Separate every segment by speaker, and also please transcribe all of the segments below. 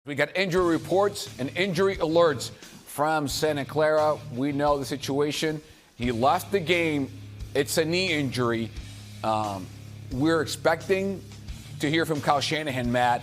Speaker 1: We got injury reports and injury alerts from Santa Clara. We know the situation. He left the game. It's a knee injury. We're expecting to hear from Kyle Shanahan, Matt.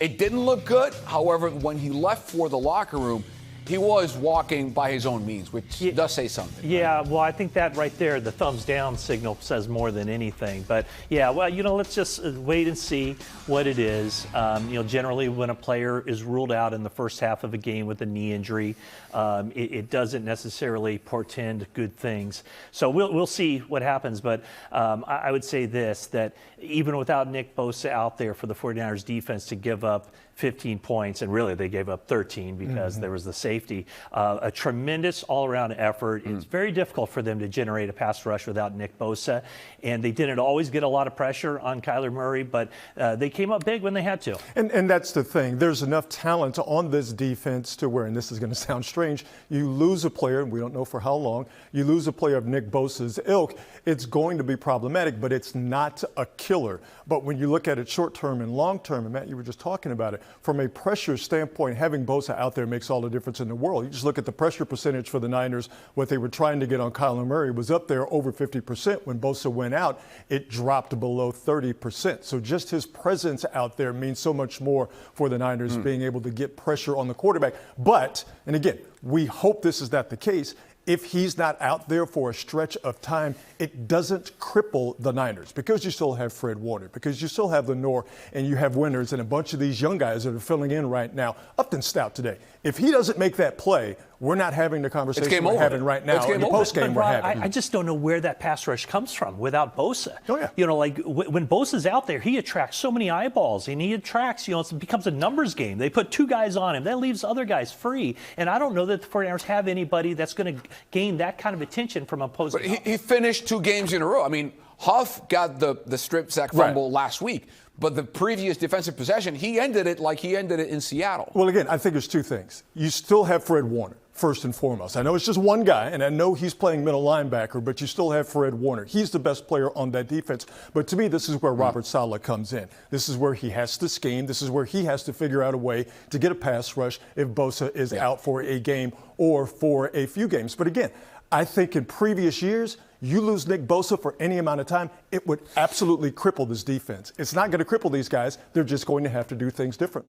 Speaker 1: It didn't look good. However, when he left for the locker room, he was walking by his own means, which does say something.
Speaker 2: Yeah, right? Well, I think that right there, the thumbs down signal says more than anything. But yeah, well, let's just wait and see what it is. Generally when a player is ruled out in the first half of a game with a knee injury, it doesn't necessarily portend good things. So we'll see what happens. But I would say this, that even without Nick Bosa out there for the 49ers defense to give up 15 points, and really they gave up 13 because there was the safety. A tremendous all-around effort. It's very difficult for them to generate a pass rush without Nick Bosa, and they didn't always get a lot of pressure on Kyler Murray, but they came up big when they had to.
Speaker 3: And that's the thing. There's enough talent on this defense to where, and this is going to sound strange, you lose a player, and we don't know for how long, you lose a player of Nick Bosa's ilk, it's going to be problematic, but it's not a killer. But when you look at it short-term and long-term, and Matt, you were just talking about it, from a pressure standpoint, having Bosa out there makes all the difference in the world. You just look at the pressure percentage for the Niners, what they were trying to get on Kyler Murray was up there over 50%. When Bosa went out, it dropped below 30%. So just his presence out there means so much more for the Niners being able to get pressure on the quarterback. But, and again, we hope this is not the case. If he's not out there for a stretch of time, it doesn't cripple the Niners because you still have Fred Warner, because you still have Lenore, and you have Winters and a bunch of these young guys that are filling in right now. Upton Stout today. If he doesn't make that play, we're not having the conversation we're having right now in the postgame we're having.
Speaker 2: I just don't know where that pass rush comes from without Bosa.
Speaker 3: Oh, yeah.
Speaker 2: When Bosa's out there, he attracts so many eyeballs, and he attracts, it becomes a numbers game. They put two guys on him. That leaves other guys free. And I don't know that the 49ers have anybody that's going to gain that kind of attention from opposing.
Speaker 1: But he finished 2 games in a row. I mean, Huff got the strip sack fumble last week. But the previous defensive possession, he ended it like he ended it in Seattle.
Speaker 3: Well, again, I think there's 2 things. You still have Fred Warner, first and foremost. I know it's just one guy, and I know he's playing middle linebacker, but you still have Fred Warner. He's the best player on that defense. But to me, this is where Robert Saleh comes in. This is where he has to scheme. This is where he has to figure out a way to get a pass rush if Bosa is out for a game or for a few games. But again, I think in previous years, you lose Nick Bosa for any amount of time, it would absolutely cripple this defense. It's not going to cripple these guys. They're just going to have to do things different.